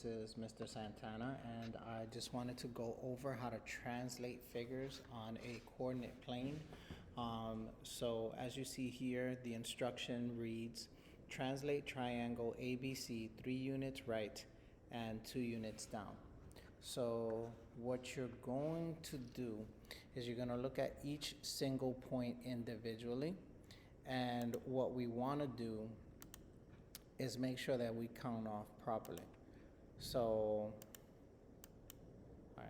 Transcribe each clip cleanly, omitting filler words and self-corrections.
This is Mr. Santana, and I just wanted to go over how to translate figures on a coordinate plane. So as you see here, the instruction reads, translate triangle ABC 3 units right and 2 units down. So what you're going to do is you're going to look at each single point individually, and what we want to do is make sure that we count off properly. So, all right,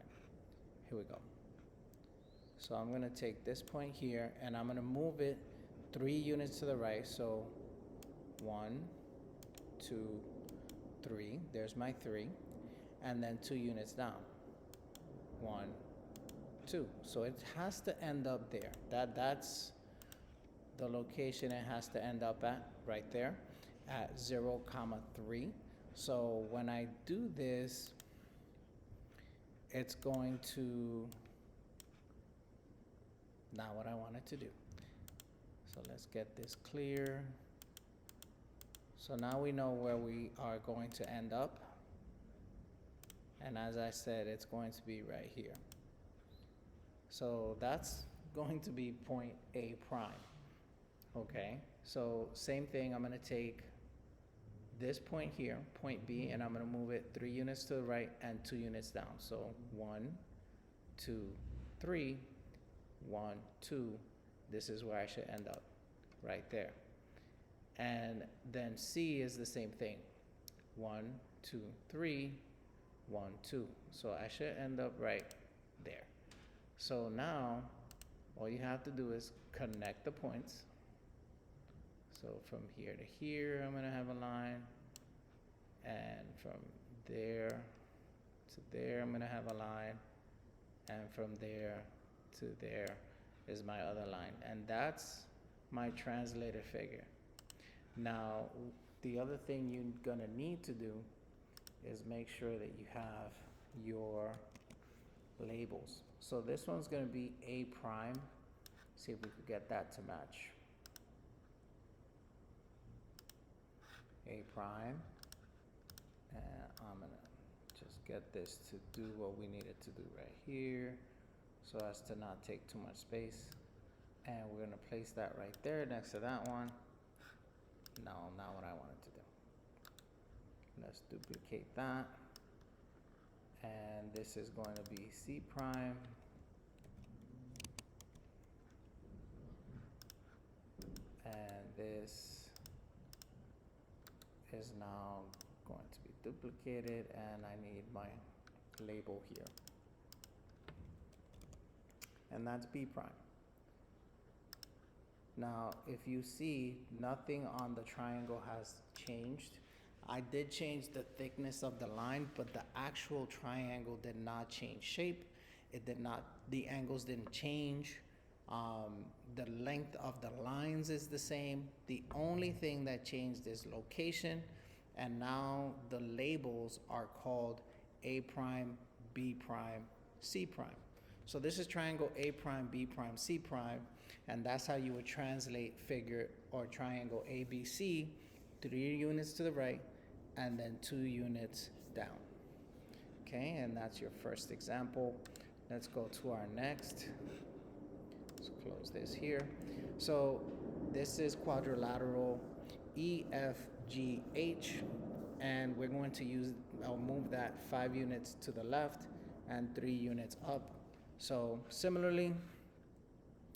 here we go. So I'm gonna take this point here and I'm gonna move it 3 units to the right. So 1, 2, 3, there's my 3, and then 2 units down. 1, 2. So it has to end up there. That's the location it has to end up at, right there, at 0, 3. So when I do this, it's going to, not what I wanted to do. So let's get this clear. So now we know where we are going to end up. And as I said, it's going to be right here. So that's going to be point A prime. Okay, so same thing, I'm gonna take this point here, point B, and I'm gonna move it 3 units to the right and 2 units down. So 1, 2, 3, 1, 2, this is where I should end up, right there. And then C is the same thing, 1, 2, 3, 1, 2. So I should end up right there. So now, all you have to do is connect the points. So from here to here, I'm gonna have a line, and from there to there, I'm gonna have a line, and from there to there is my other line, and that's my translated figure. Now, the other thing you're gonna need to do is make sure that you have your labels. So this one's gonna be A prime. See if we could get that to match. A prime, and I'm gonna just get this to do what we need it to do right here, so as to not take too much space. And we're gonna place that right there next to that one. No, not what I wanted to do. Let's duplicate that. And this is going to be C prime. And this is now going to be duplicated, and I need my label here. And that's B prime. Now, if you see, nothing on the triangle has changed. I did change the thickness of the line, but the actual triangle did not change shape. It did not, the angles didn't change. The length of the lines is the same. The only thing that changed is location, and now the labels are called A prime, B prime, C prime. So this is triangle A prime, B prime, C prime, and that's how you would translate figure or triangle ABC, 3 units to the right and then 2 units down. Okay, and that's your first example. Let's go to our next. Let's close this here. So this is quadrilateral EFGH, and we're going to use, I'll move that 5 units to the left and 3 units up. So similarly,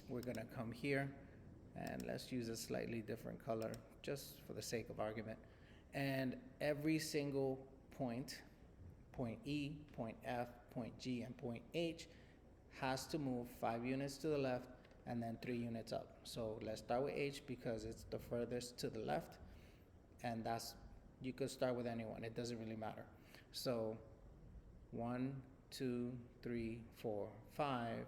we're gonna come here and let's use a slightly different color just for the sake of argument. And every single point, point E, point F, point G, and point H has to move 5 units to the left and then 3 units up. So let's start with H because it's the furthest to the left, and that's, you could start with anyone, it doesn't really matter. So 1, 2, 3, 4, 5,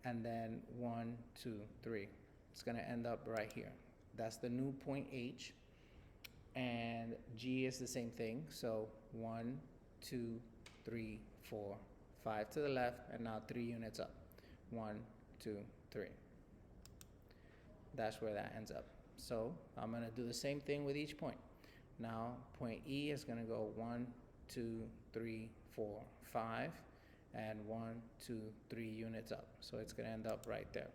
and then 1, 2, 3. It's gonna end up right here. That's the new point H, and G is the same thing. So 1, 2, 3, 4, 5 to the left, and now 3 units up. 1, 2, 3. That's where that ends up. So I'm gonna do the same thing with each point. Now point E is gonna go 1, 2, 3, 4, 5, and 1, 2, 3 units up. So it's going to end up right there.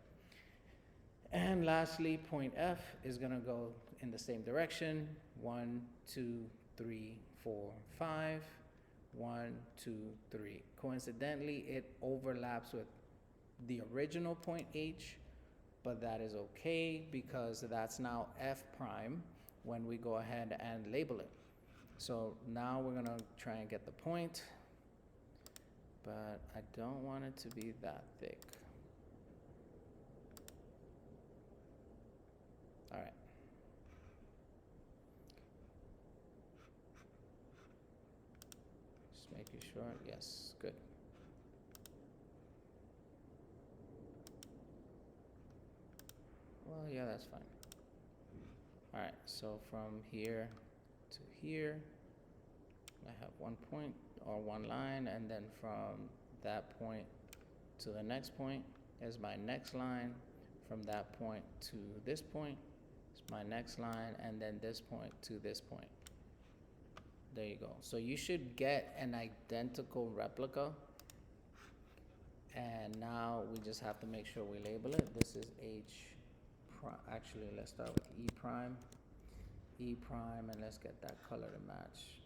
And lastly, point F is going to go in the same direction. 1, 2, 3, 4, 5. 1, 2, 3. Coincidentally, it overlaps with the original point H, but that is okay because that's now F prime when we go ahead and label it. So now we're gonna try and get the point, but I don't want it to be that thick. All right. Just making sure, yes, good. Well, yeah, that's fine. All right, so from here to here, I have one point or one line, and then from that point to the next point is my next line. From that point to this point is my next line, and then this point to this point. There you go. So you should get an identical replica. And now we just have to make sure we label it. This is H prime. Actually, let's start with E prime. E prime, and let's get that color to match.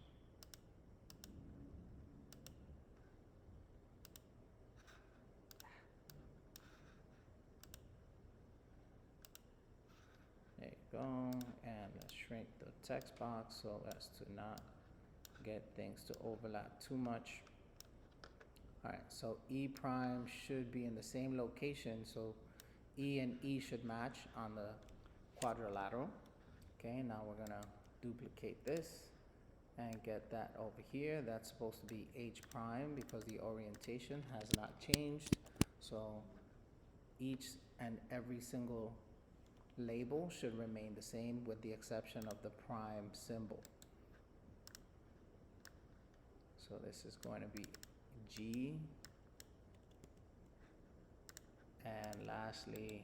There you go. And let's shrink the text box so as to not get things to overlap too much. All right, so E prime should be in the same location, so E and E should match on the quadrilateral. Okay, now we're gonna duplicate this and get that over here. That's supposed to be H prime because the orientation has not changed. So each and every single label should remain the same with the exception of the prime symbol. So this is going to be G, and lastly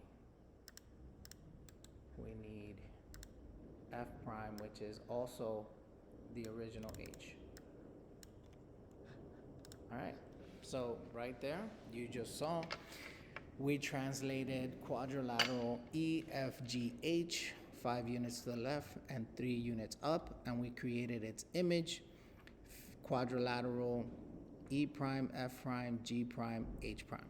we need F prime, which is also the original H. All right, so right there you just saw we translated quadrilateral E, F, G, H, 5 units to the left and 3 units up, and we created its image, quadrilateral E prime, F prime, G prime, H prime.